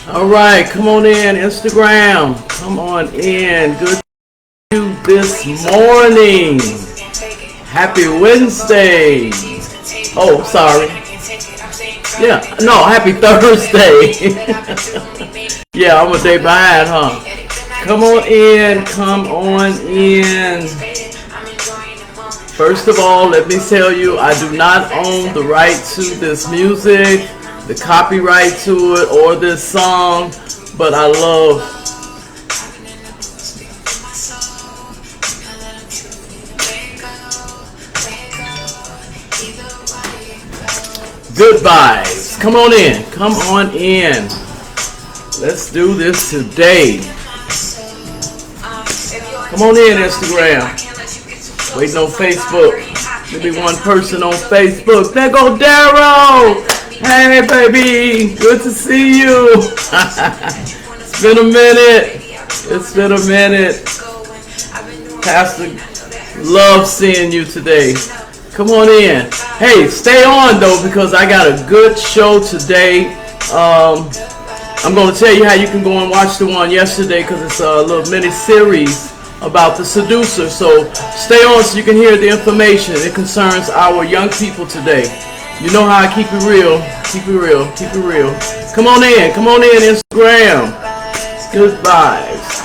All right, come on in, Instagram. Come on in. Good to you this morning. Happy Wednesday. Oh, sorry. Yeah, no, happy Thursday. Yeah, I'm a day behind, huh? Come on in, come on in. First of all, let me tell you, I do not own the right to this music, the copyright to it, or this song, but I love good vibes. Come on in, come on in. Let's do this today. Come on in, Instagram. Waiting on Facebook. Maybe one person on Facebook. There go Daryl. Hey, baby. Good to see you. It's been a minute. It's been a minute. Pastor, love seeing you today. Come on in. Hey, stay on though because I got a good show today. I'm going to tell you how you can go and watch the one yesterday because it's a little mini series about the Seducers. So stay on so you can hear the information. It concerns our young people today. You know how I keep it real. Keep it real. Keep it real. Come on in. Come on in, Instagram. Good vibes.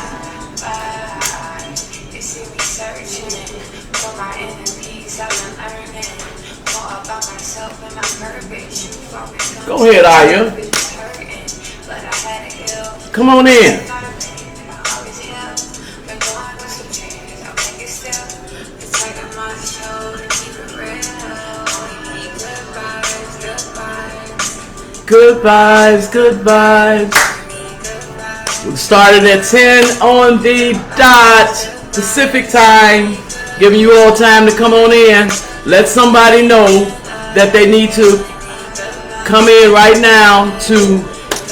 Go ahead, Aya. Come on in. Good vibes, good vibes. We started at 10 on the dot Pacific time. Giving you all time to come on in. Let somebody know that they need to come in right now to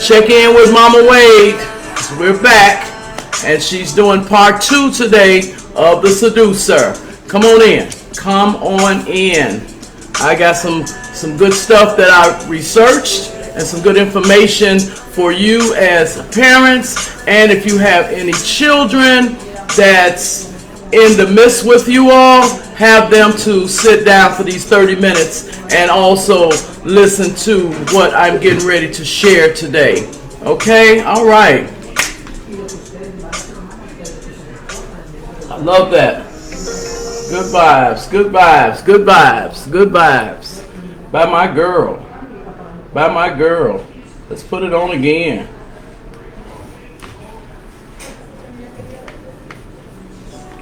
check in with Mama Wade. We're back and she's doing part 2 today of the Seducer. Come on in. Come on in. I got some good stuff that I researched and some good information for you as parents, and if you have any children that's in the midst with you all, have them to sit down for these 30 minutes and also listen to what I'm getting ready to share today. Okay? All right. I love that. Good vibes, good vibes, good vibes, good vibes. By my girl. By my girl. Let's put it on again.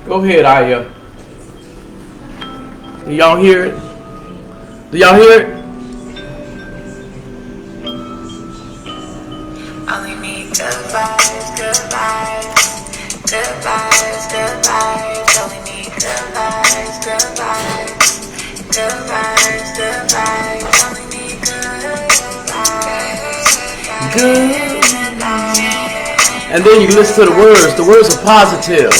Go ahead, Aya. Do y'all hear it? Do y'all hear it? Only need good vibes, good vibes, good vibes, good vibes. Only need good vibes, good vibes, good vibes, good vibes. Only need good vibes, good vibes. And then you listen to the words. The words are positive.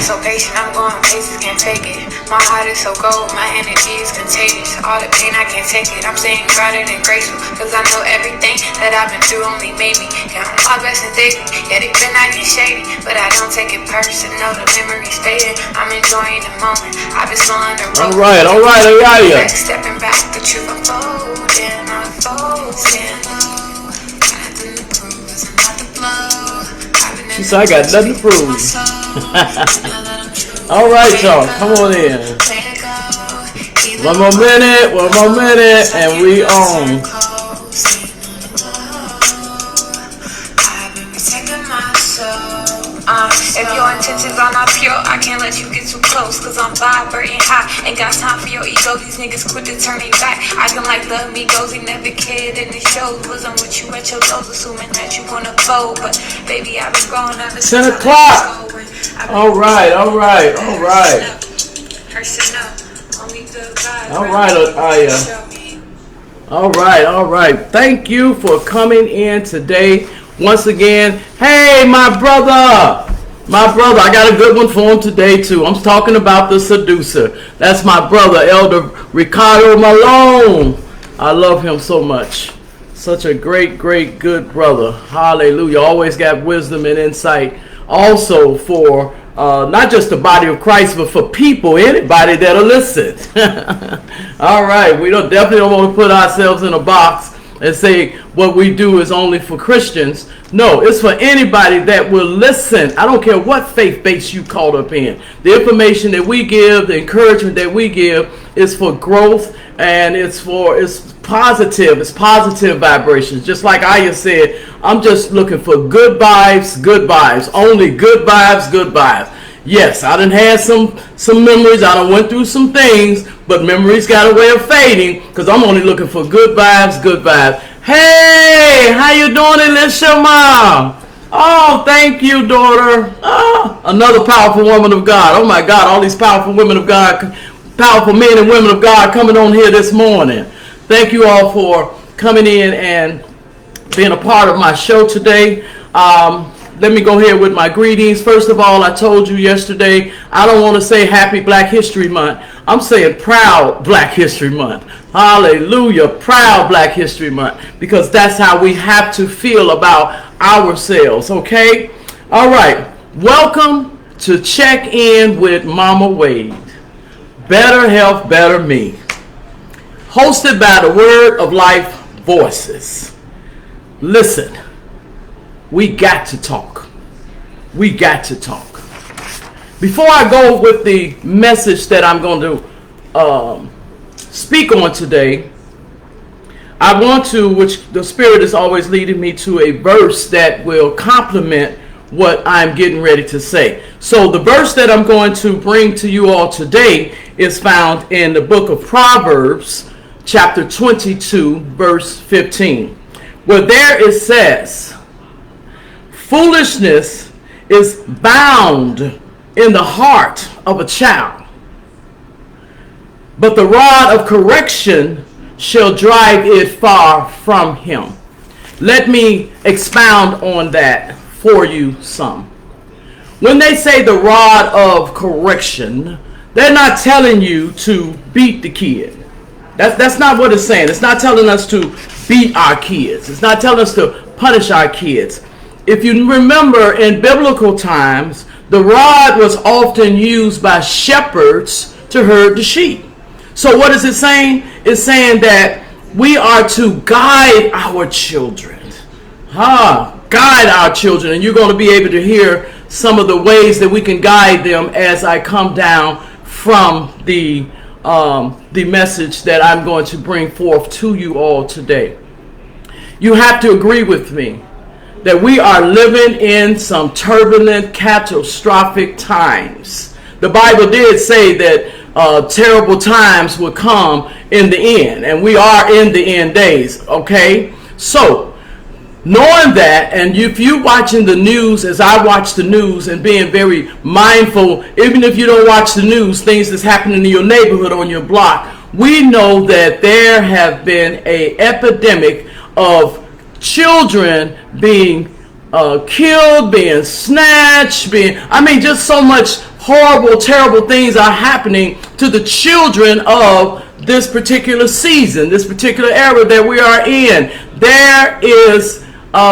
So patient, I'm going places, can't take it. My heart is so cold, my energy is contagious. All the pain, I can't take it. I'm staying grounded and graceful, cause I know everything that I've been through only made me count my blessings daily. Yeah, they've been acting shady, but I don't take it personal. The memories fading, I'm enjoying the moment. I've been slowing the road. All right, yeah. Stepping back, the truth unfolding, unfolding. Nothing to prove, it's not the blow. She said, I got nothing to prove. All right, y'all, come on in. One more minute, and we on. If your intentions are not pure, I can't let you get too close, cause I'm vibrating high. Ain't got time for your ego, these niggas quit to turn it back. I can like the amigos, he never cared in the shows. Was I'm with you at your lows, assuming that you wanna fold. But baby, I've been growing up. 10 o'clock. All right. All right, Aya. All right. Thank you for coming in today. Once again, hey, my brother, I got a good one for him today too. I'm talking about the Seducer. That's my brother, Elder Ricardo Malone. I love him so much. Such a great, good brother. Hallelujah. Always got wisdom and insight. Also for not just the body of Christ, but for people, anybody that'll listen. All right. We definitely don't want to put ourselves in a box and say what we do is only for Christians. No, it's for anybody that will listen. I don't care what faith base you caught up in. The information that we give, the encouragement that we give is for growth, and it's positive. It's positive vibrations. Just like Aya said, I'm just looking for good vibes, only good vibes. Yes, I done had some memories. I done went through some things, but memories got a way of fading because I'm only looking for good vibes. Hey, how you doing, Alicia Mom? Oh, thank you, daughter. Oh, another powerful woman of God. Oh my God, all these powerful women of God, powerful men and women of God coming on here this morning. Thank you all for coming in and being a part of my show today. Let me go ahead with my greetings. First of all, I told you yesterday, I don't want to say Happy Black History Month. I'm saying Proud Black History Month. Hallelujah. Proud Black History Month. Because that's how we have to feel about ourselves. Okay? All right. Welcome to Check In with Mama Wade. Better Health, Better Me. Hosted by the Word of Life Voices. Listen. We got to talk. We got to talk. Before I go with the message that I'm going to speak on today, I want to, which the Spirit is always leading me to, a verse that will complement what I'm getting ready to say. So the verse that I'm going to bring to you all today is found in the book of Proverbs, chapter 22, verse 15, where there it says, foolishness is bound in the heart of a child, but the rod of correction shall drive it far from him. Let me expound on that for you some. When they say the rod of correction, they're not telling you to beat the kid. That's not what it's saying. It's not telling us to beat our kids. It's not telling us to punish our kids. If you remember, in biblical times, the rod was often used by shepherds to herd the sheep. So what is it saying? It's saying that we are to guide our children. Guide our children. And you're going to be able to hear some of the ways that we can guide them as I come down from the message that I'm going to bring forth to you all today. You have to agree with me that we are living in some turbulent, catastrophic times. The Bible did say that terrible times would come in the end, and we are in the end days, okay? So, knowing that, and if you're watching the news as I watch the news and being very mindful, even if you don't watch the news, things that's happening in your neighborhood, on your block, we know that there have been an epidemic of children being killed, being snatched, just so much horrible, terrible things are happening to the children of this particular season, this particular era that we are in. There is,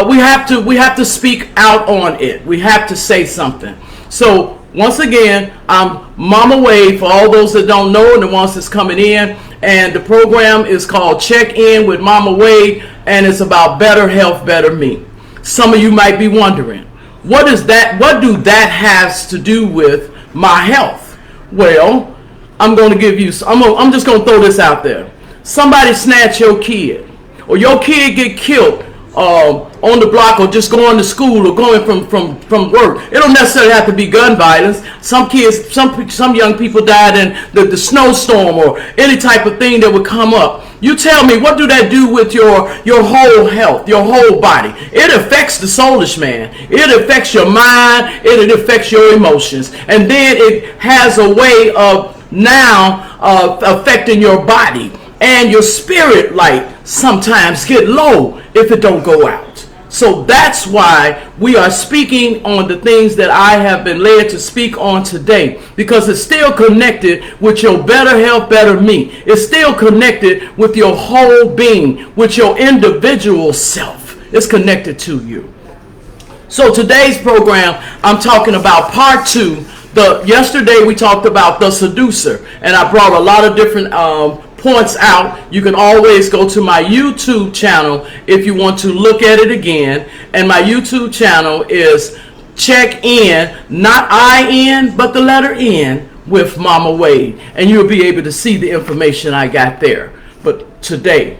we have to speak out on it. We have to say something. So once again, I'm Mama Wade for all those that don't know and the ones that's coming in. And the program is called Check In with Mama Wade, and it's about better health, better me. Some of you might be wondering, what is that? What do that has to do with my health? Well, I'm going to give you, I'm just going to throw this out there. Somebody snatch your kid, or your kid get killed on the block, or just going to school, or going from work. It don't necessarily have to be gun violence. Some kids, some young people died in the snowstorm, or any type of thing that would come up. You tell me, what do that do with your whole health, your whole body? It affects the soulish man. It affects your mind. It affects your emotions. And then it has a way of now affecting your body. And your spirit light sometimes get low if it don't go out. So that's why we are speaking on the things that I have been led to speak on today, because it's still connected with your better health, better me. It's still connected with your whole being, with your individual self. It's connected to you. So today's program, I'm talking about part 2. Yesterday we talked about the seducer, and I brought a lot of different points out. You can always go to my YouTube channel if you want to look at it again. And my YouTube channel is Check In, not I-N, but the letter N, with Mama Wade. And you'll be able to see the information I got there. But today,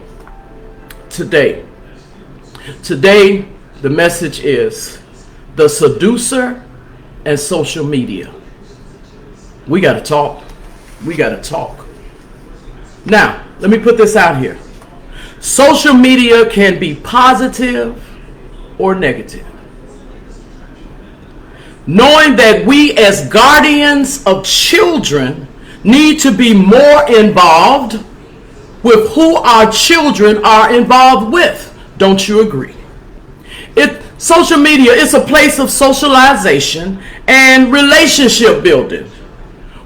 the message is the seducer and social media. We got to talk. We got to talk. Now, let me put this out here. Social media can be positive or negative. Knowing that we as guardians of children need to be more involved with who our children are involved with. Don't you agree? Social media is a place of socialization and relationship building.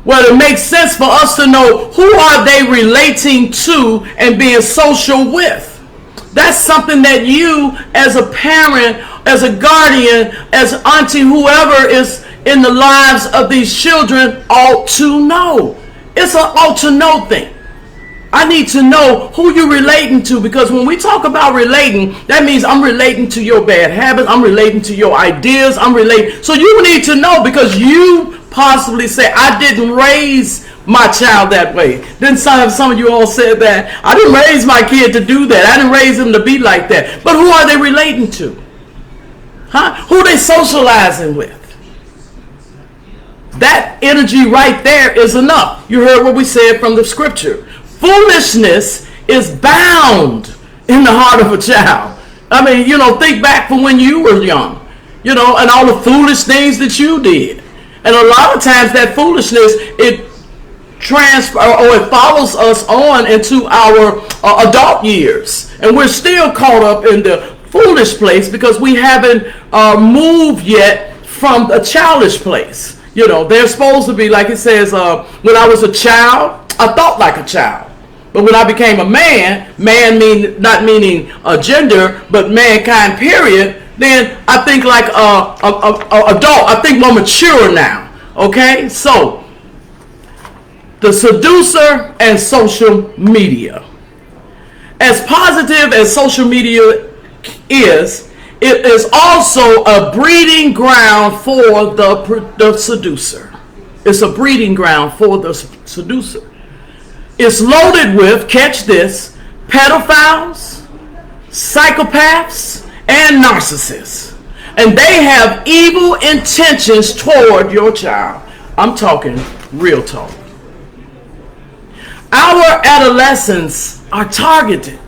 Well, it makes sense for us to know who are they relating to and being social with. That's something that you as a parent, as a guardian, as auntie, whoever is in the lives of these children ought to know. It's an ought to know thing. I need to know who you're relating to, because when we talk about relating, that means I'm relating to your bad habits. I'm relating to your ideas. I'm relating. So you need to know, because you possibly say, I didn't raise my child that way. Then some of you all said that. I didn't raise my kid to do that. I didn't raise him to be like that. But who are they relating to? Who are they socializing with? That energy right there is enough. You heard what we said from the scripture. Foolishness is bound in the heart of a child. I mean, think back from when you were young, and all the foolish things that you did. And a lot of times that foolishness, it follows us on into our adult years. And we're still caught up in the foolish place because we haven't moved yet from the childish place. They're supposed to be, like it says, when I was a child, I thought like a child. But when I became a man not meaning a gender, but mankind, period, then I think like a adult. I think more mature now. Okay? So, the seducer and social media. As positive as social media is, it is also a breeding ground for the seducer. It's a breeding ground for the seducer. It's loaded with, catch this, pedophiles, psychopaths, and narcissists. And they have evil intentions toward your child. I'm talking real talk. Our adolescents are targeted.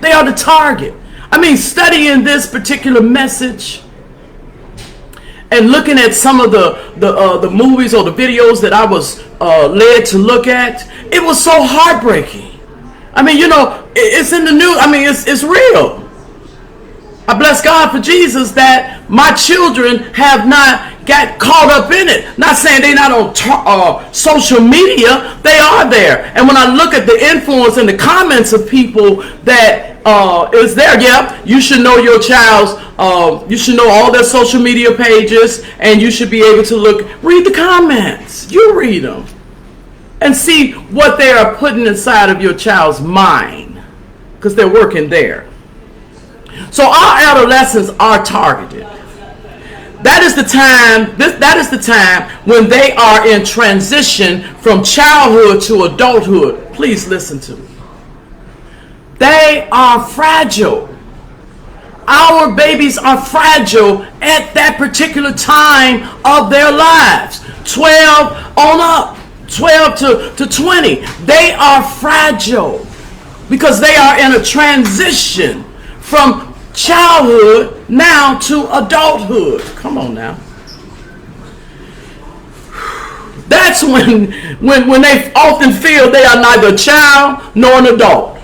They are the target. I mean, studying this particular message and looking at some of the movies or the videos that I was led to look at, it was so heartbreaking. I mean, it's in the news. I mean, it's real. I bless God for Jesus that my children have not got caught up in it. Not saying they're not on social media. They are there. And when I look at the influence and the comments of people that is there, yeah, you should know your child's, you should know all their social media pages, and you should be able to read the comments. You read them and see what they are putting inside of your child's mind, because they're working there. So our adolescents are targeted. That is the time. That is the time when they are in transition from childhood to adulthood. Please listen to me. They are fragile. Our babies are fragile at that particular time of their lives. 12 on up, 12 to 20. They are fragile because they are in a transition from childhood now to adulthood. Come on now. That's when they often feel they are neither a child nor an adult.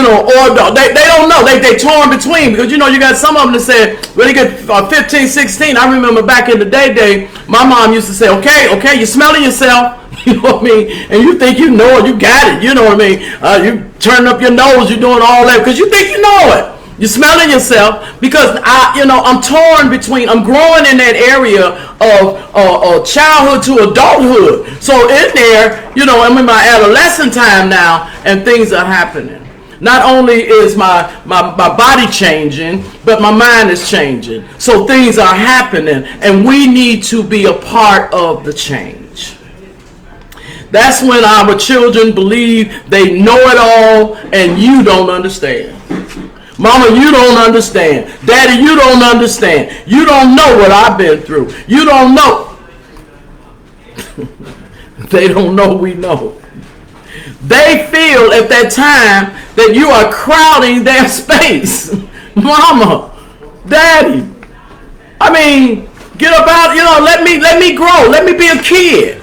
or they don't know. They torn between, because you got some of them that say, when they get 15, 16, I remember back in the day, my mom used to say, okay, you smelling yourself. You know what I mean? And you think you know it, you got it. You know what I mean? You turn up your nose, you're doing all that because you think you know it. You're smelling yourself, because I'm torn between. I'm growing in that area of childhood to adulthood. So in there, I'm in my adolescent time now, and things are happening. Not only is my body changing, but my mind is changing. So things are happening, and we need to be a part of the change. That's when our children believe they know it all, and you don't understand. Mama, you don't understand. Daddy, you don't understand. You don't know what I've been through. You don't know. They don't know we know. They feel at that time that you are crowding their space. Mama, Daddy, I mean, get about, let me grow. Let me be a kid,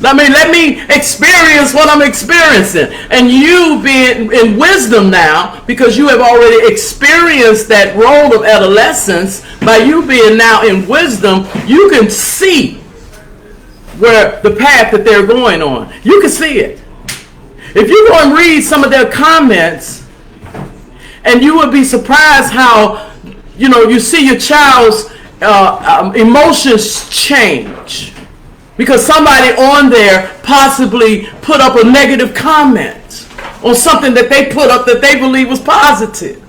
Let me experience what I'm experiencing. And you being in wisdom now, because you have already experienced that role of adolescence, by you being now in wisdom, you can see where the path that they're going on. You can see it. If you go and read some of their comments, and you would be surprised how, you see your child's emotions change. Because somebody on there possibly put up a negative comment on something that they put up that they believe was positive.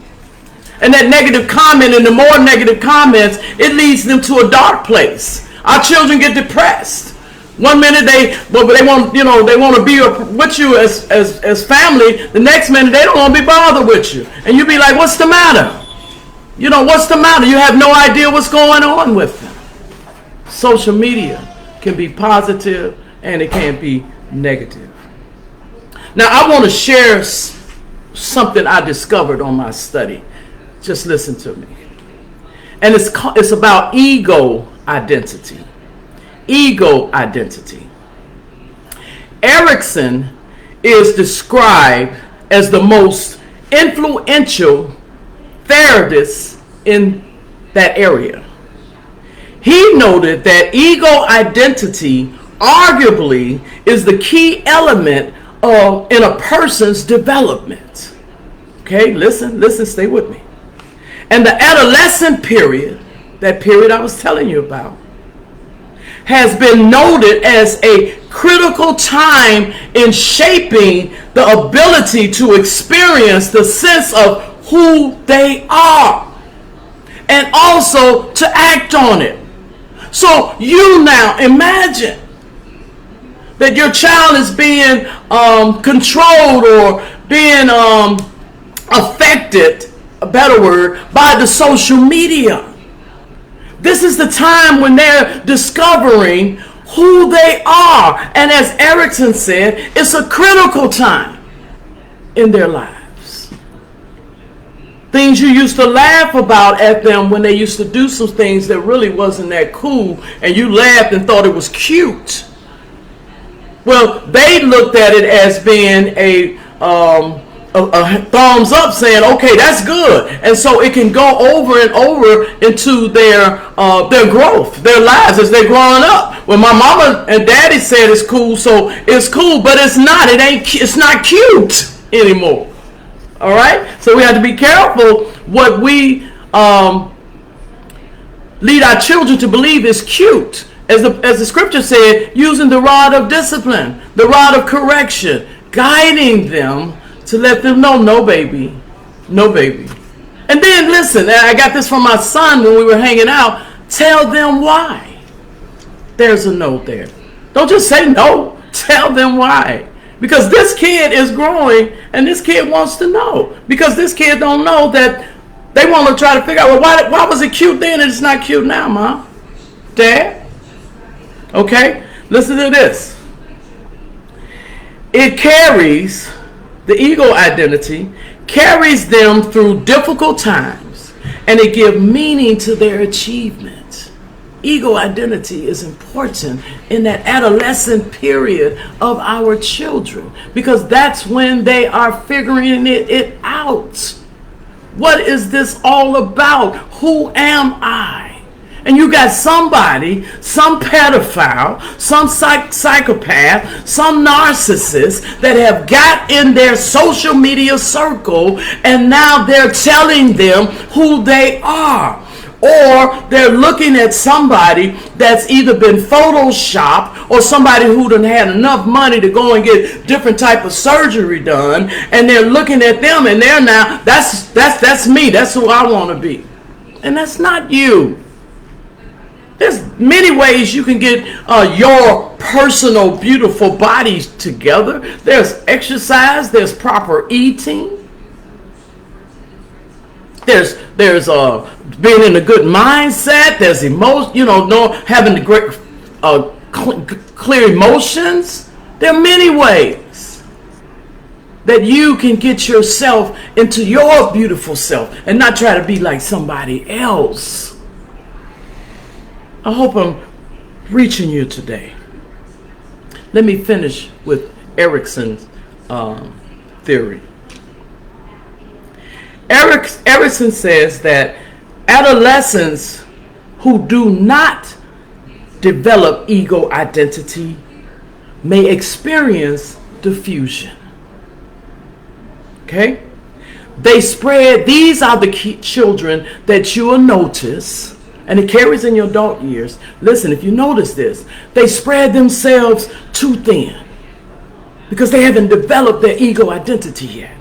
And that negative comment, and the more negative comments, it leads them to a dark place. Our children get depressed. One minute they want to be with you as family. The next minute they don't want to be bothered with you. And you be like, what's the matter? What's the matter? You have no idea what's going on with them. Social media can be positive, and it can be negative. Now, I want to share something I discovered on my study. Just listen to me. And it's about ego identity. Ego identity. Erickson is described as the most influential therapist in that area. He noted that ego identity arguably is the key element in a person's development. Okay, listen, stay with me. And the adolescent period, that period I was telling you about, has been noted as a critical time in shaping the ability to experience the sense of who they are, and also to act on it. So you now imagine that your child is being controlled or being affected, a better word, by the social media. This is the time when they're discovering who they are. And as Erickson said, it's a critical time in their lives. Things you used to laugh about at them when they used to do some things that really wasn't that cool, and you laughed and thought it was cute. Well, they looked at it as being a thumbs up, saying, okay, that's good. And so it can go over and over into their growth, their lives as they're growing up. When my mama and daddy said it's cool, so it's cool, but it's not. It's not cute anymore. All right? So we have to be careful what we lead our children to believe is cute. As the scripture said, using the rod of discipline, the rod of correction, guiding them to let them know, no baby, no baby. And then listen, I got this from my son when we were hanging out. Tell them why. There's a note there. Don't just say no. Tell them why. Because this kid is growing, and this kid wants to know. Because this kid don't know that they want to try to figure out, well, why was it cute then and it's not cute now, Mom? Dad? Okay? Listen to this. It carries, the ego identity, carries them through difficult times, and it gives meaning to their achievements. ego identity is important in that adolescent period of our children, because that's when they are figuring it out. What is this all about? Who am I? And you got somebody, some pedophile, some psychopath, some narcissist that have got in their social media circle, and now they're telling them who they are. Or they're looking at somebody that's either been photoshopped, or somebody who done had enough money to go and get different type of surgery done, and they're looking at them and they're now, that's me, that's who I want to be. And that's not you. There's many ways you can get your personal beautiful bodies together. There's exercise, there's proper eating, there's being in a good mindset, there's emotion, having the great clear emotions. There are many ways that you can get yourself into your beautiful self and not try to be like somebody else. I hope I'm reaching you today. Let me finish with Erickson's theory. Erickson says that adolescents who do not develop ego identity may experience diffusion. Okay? These are the children that you will notice, and it carries in your adult years. Listen, if you notice this, they spread themselves too thin because they haven't developed their ego identity yet.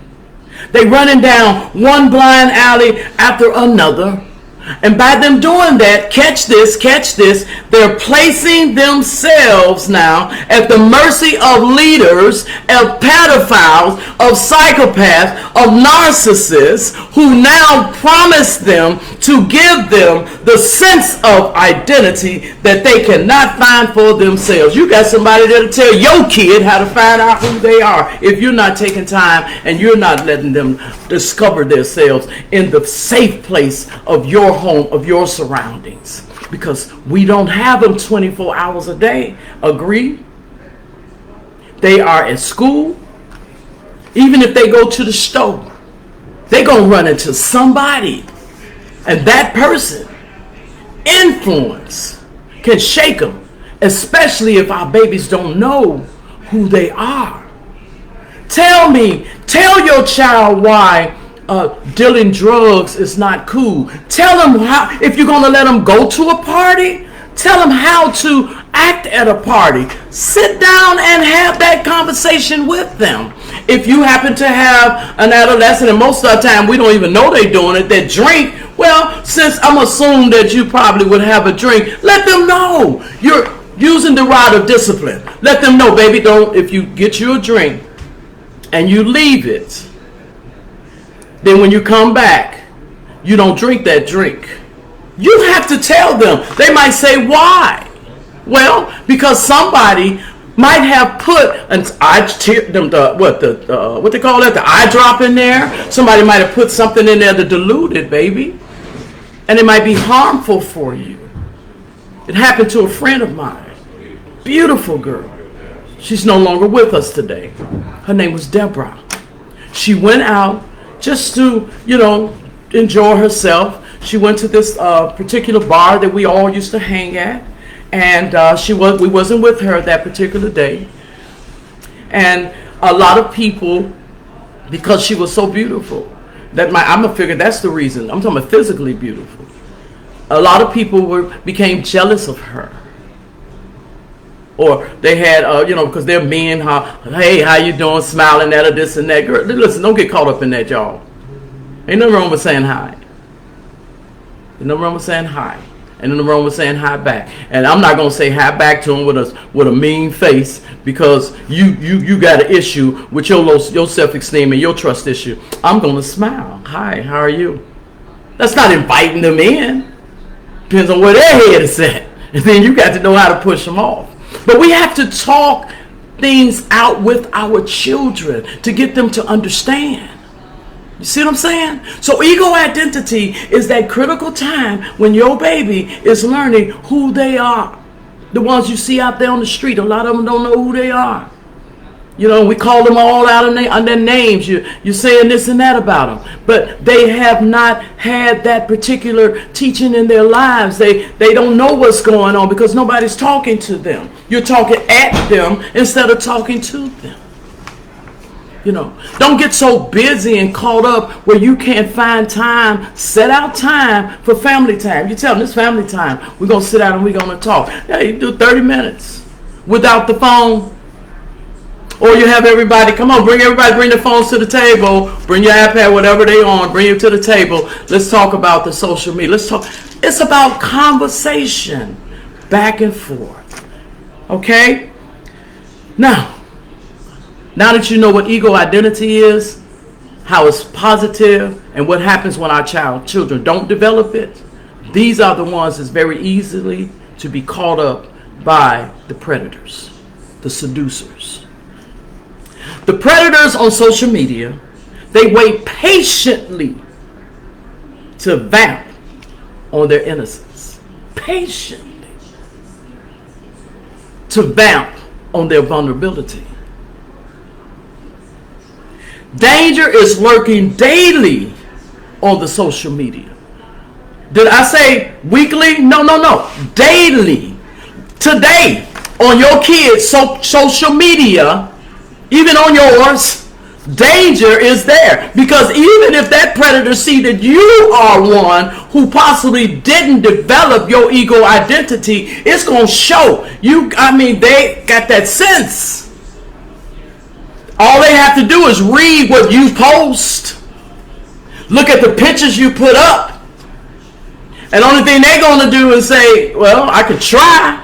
They running down one blind alley after another. And by them doing that, catch this, they're placing themselves now at the mercy of leaders, of pedophiles, of psychopaths, of narcissists, who now promise them to give them the sense of identity that they cannot find for themselves. You got somebody that'll tell your kid how to find out who they are if you're not taking time and you're not letting them discover themselves in the safe place of your home, of your surroundings, because we don't have them 24 hours a day. Agree? They are at school. Even if they go to the store, they're going to run into somebody, and that person influence can shake them, especially if our babies don't know who they are. Tell your child why dealing drugs is not cool. Tell them how, if you're going to let them go to a party, tell them how to act at a party. Sit down and have that conversation with them. If you happen to have an adolescent, and most of the time we don't even know they're doing it, that drink, well, since I'm assuming that you probably would have a drink, let them know. You're using the rod of discipline. Let them know, baby, if you get you a drink and you leave it, then when you come back, you don't drink that drink. You have to tell them. They might say, why? Well, because somebody might have put what they call it, the eye drop in there. Somebody might have put something in there to dilute it, baby. And it might be harmful for you. It happened to a friend of mine. Beautiful girl. She's no longer with us today. Her name was Deborah. She went out just to, enjoy herself. She went to this particular bar that we all used to hang at, and we wasn't with her that particular day. And a lot of people, because she was so beautiful, I'm gonna figure that's the reason. I'm talking about physically beautiful. A lot of people became jealous of her. Or they had, because they're men, hey, how you doing, smiling at her, this and that. Girl, listen, don't get caught up in that, y'all. Ain't nothing wrong with saying hi. Ain't nothing wrong with saying hi. Ain't nothing wrong with saying hi back. And I'm not going to say hi back to him with a mean face, because you got an issue with your self-esteem and your trust issue. I'm going to smile. Hi, how are you? That's not inviting them in. Depends on where their head is at. And then you got to know how to push them off. But we have to talk things out with our children to get them to understand. You see what I'm saying? So ego identity is that critical time when your baby is learning who they are. The ones you see out there on the street, a lot of them don't know who they are. You know, we call them all out on their names. You're saying this and that about them. But they have not had that particular teaching in their lives. They don't know what's going on because nobody's talking to them. You're talking at them instead of talking to them. You know, don't get so busy and caught up where you can't find time. Set out time for family time. You tell them it's family time. We're going to sit down and we're going to talk. Yeah, you do 30 minutes without the phone. Or you have everybody, come on, bring their phones to the table. Bring your iPad, whatever they on. Bring it to the table. Let's talk about the social media. Let's talk. It's about conversation back and forth. Okay? Now that you know what ego identity is, how it's positive, and what happens when our children don't develop it, these are the ones that's very easily to be caught up by the predators, the seducers. The predators on social media, they wait patiently to vamp on their innocence. Patiently to vamp on their vulnerability. Danger is lurking daily on the social media. Did I say weekly? No. Daily. Today, on your kids' social media, even on yours, danger is there. Because even if that predator see that you are one who possibly didn't develop your ego identity, it's going to show. They got that sense. All they have to do is read what you post. Look at the pictures you put up. And the only thing they're going to do is say, well, I could try.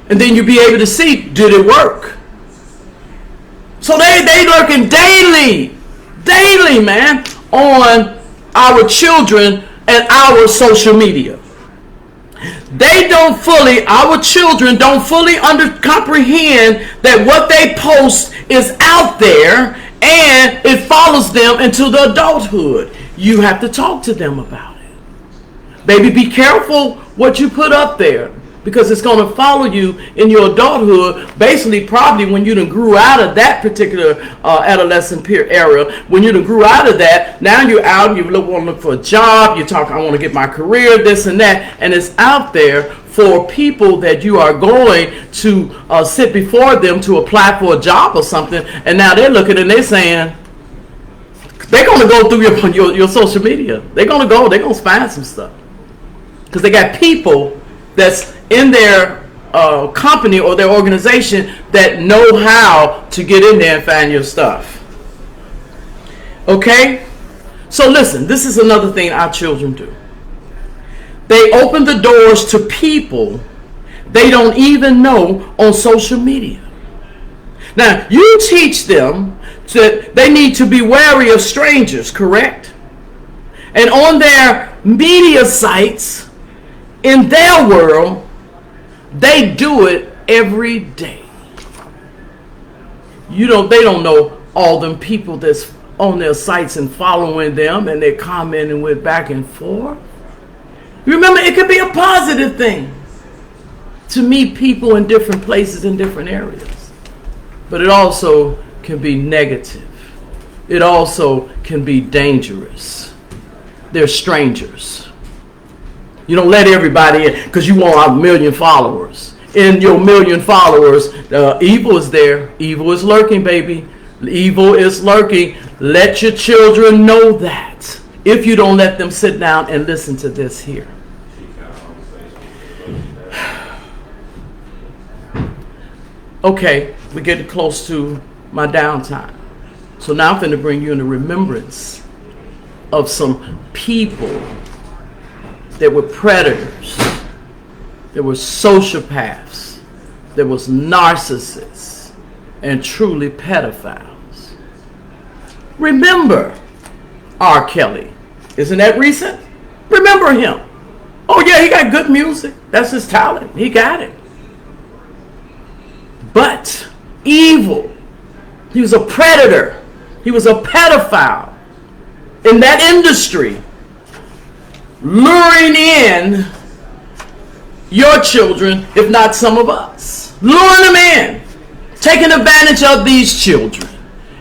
And then you'll be able to see, did it work? So they lurking daily, man, on our children and our social media. Our children don't fully comprehend that what they post is out there and it follows them into the adulthood. You have to talk to them about it. Baby, be careful what you put up there because it's going to follow you in your adulthood, basically probably when you done grew out of that particular adolescent era. When you done grew out of that, now you're out and you want to look for a job, you talk, I want to get my career, this and that, and it's out there for people that you are going to sit before them to apply for a job or something, and now they're looking and they're saying, they're going to go through your social media. They're going to find some stuff. Because they got people that's in their company or their organization that know how to get in there and find your stuff. Okay? So listen, this is another thing our children do. They open the doors to people they don't even know on social media. Now, you teach them that they need to be wary of strangers, correct? And on their media sites, in their world, they do it every day. They don't know all them people that's on their sites and following them and they're commenting with back and forth. Remember, it could be a positive thing to meet people in different places in different areas. But it also can be negative. It also can be dangerous. They're strangers. You don't let everybody in because you want a million followers. In your million followers, evil is there. Evil is lurking, baby. Evil is lurking. Let your children know that. If you don't let them sit down and listen to this here. Okay, we get close to my downtime. So now I'm going to bring you into remembrance of some people that were predators, there were sociopaths, there was narcissists, and truly pedophiles. Remember R. Kelly. Isn't that recent? Remember him. Oh yeah, he got good music. That's his talent. He got it. But evil. He was a predator. He was a pedophile. in that industry, luring in your children, if not some of us. Luring them in, taking advantage of these children.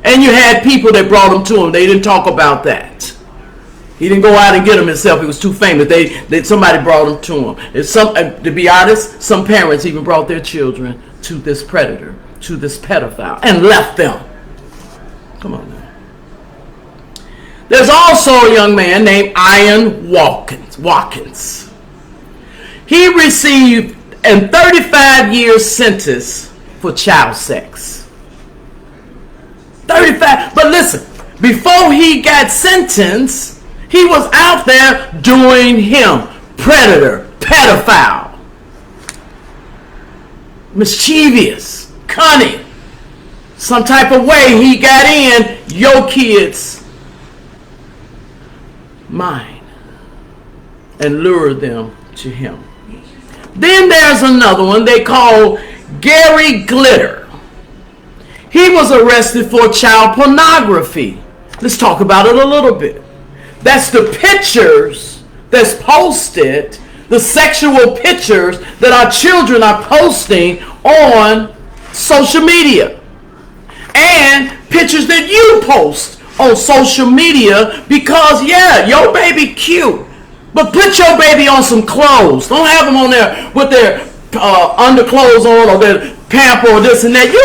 And you had people that brought them to him. They didn't talk about that. He didn't go out and get them himself. He was too famous. Somebody brought him to him. To be honest, some parents even brought their children to this predator, to this pedophile, and left them. Come on now. There's also a young man named Ian Watkins. He received a 35-year sentence for child sex. 35. But listen, before he got sentenced, he was out there doing him. Predator, pedophile, mischievous, cunning. Some type of way he got in your kids' mind and lured them to him. Then there's another one they call Gary Glitter. He was arrested for child pornography. Let's talk about it a little bit. That's the pictures that's posted, the sexual pictures that our children are posting on social media. And pictures that you post on social media because, yeah, your baby cute. But put your baby on some clothes. Don't have them on there with their underclothes on or their pamper or this and that. You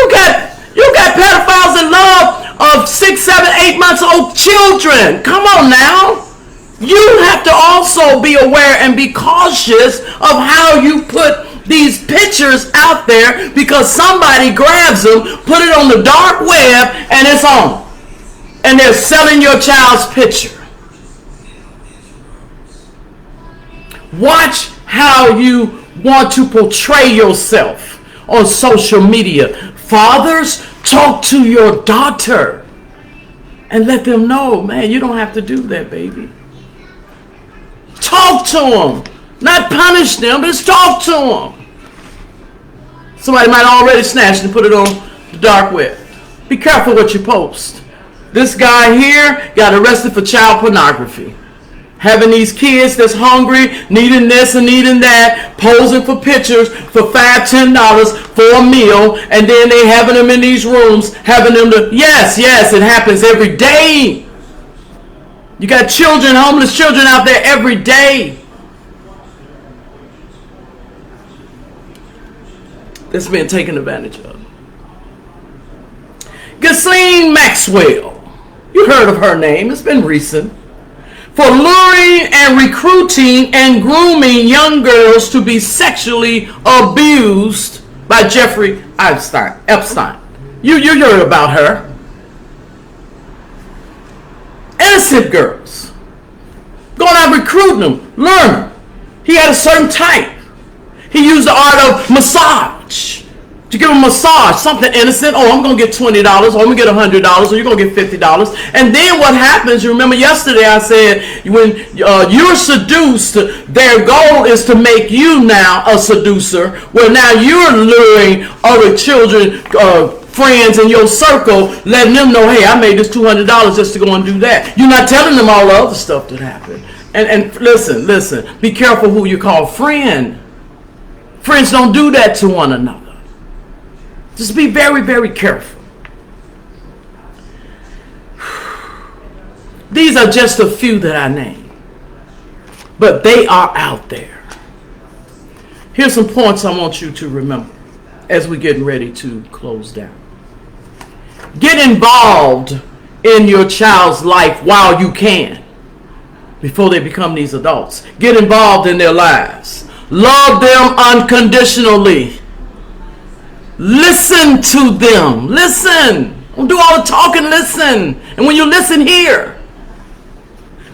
got pedophiles in love of 6, 7, 8 months old children. Come on now. You have to also be aware and be cautious of how you put these pictures out there because somebody grabs them, put it on the dark web, and it's on. And they're selling your child's picture. Watch how you want to portray yourself on social media. Fathers, talk to your daughter and let them know, man, you don't have to do that, baby. Talk to them. Not punish them, but just talk to them. Somebody might already snatch and put it on the dark web. Be careful what you post. This guy here got arrested for child pornography. Having these kids that's hungry, needing this and needing that, posing for pictures for $5, $10 for a meal, and then they having them in these rooms, having them to, yes, it happens every day. You got children, homeless children out there every day. That's being taken advantage of. Ghislaine Maxwell. You heard of her name. It's been recent. For luring and recruiting and grooming young girls to be sexually abused by Jeffrey Epstein. You heard about her. Innocent girls. Going out recruiting them, learn them. He had a certain type. He used the art of massage. To give them a massage, something innocent. Oh, I'm going to get $20, or I'm going to get $100, or you're going to get $50. And then what happens, you remember yesterday I said, when you're seduced, their goal is to make you now a seducer, where now you're luring other children, friends in your circle, letting them know, hey, I made this $200 just to go and do that. You're not telling them all the other stuff that happened. And listen, be careful who you call friend. Friends don't do that to one another. Just be very, very careful. These are just a few that I named, but they are out there. Here's some points I want you to remember as we're getting ready to close down. Get involved in your child's life while you can, before they become these adults. Get involved in their lives. Love them unconditionally. Listen to them. Listen. Don't do all the talking. Listen. And when you listen, hear.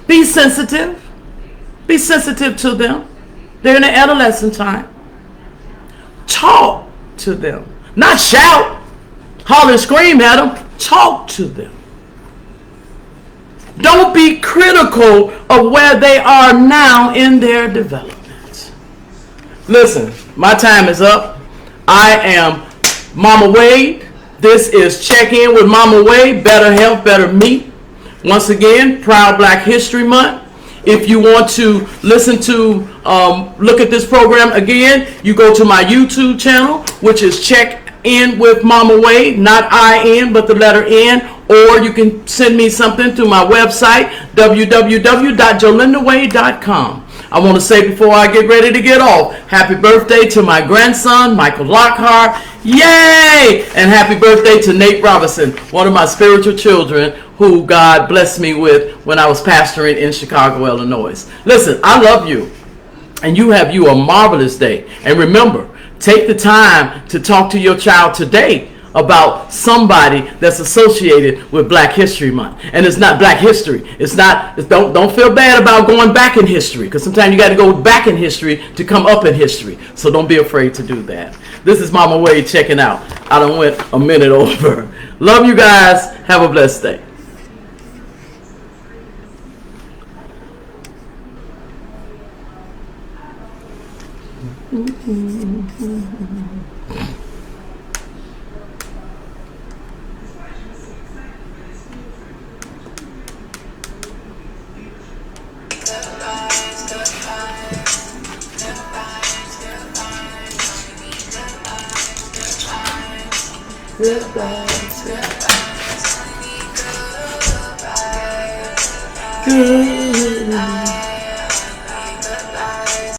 Be sensitive. Be sensitive to them. They're in their adolescent time. Talk to them. Not shout, holler and scream at them. Talk to them. Don't be critical of where they are now in their development. Listen, my time is up. I am Mama Wade. This is Check In with Mama Wade. Better health, better me. Once again, Proud Black History Month. If you want to listen to, look at this program again, you go to my YouTube channel, which is Check In with Mama Wade, not I-N, but the letter N, or you can send me something through my website, www.jolindawade.com. I want to say before I get ready to get off, happy birthday to my grandson, Michael Lockhart. Yay! And happy birthday to Nate Robinson, one of my spiritual children who God blessed me with when I was pastoring in Chicago, Illinois. Listen, I love you, and you have a marvelous day. And remember, take the time to talk to your child today about somebody that's associated with Black History Month. And it's not Black history. It's not, don't feel bad about going back in history, because sometimes you got to go back in history to come up in history. So don't be afraid to do that. This is Mama Wade checking out. I done went a minute over. Love you guys. Have a blessed day. Goodbye.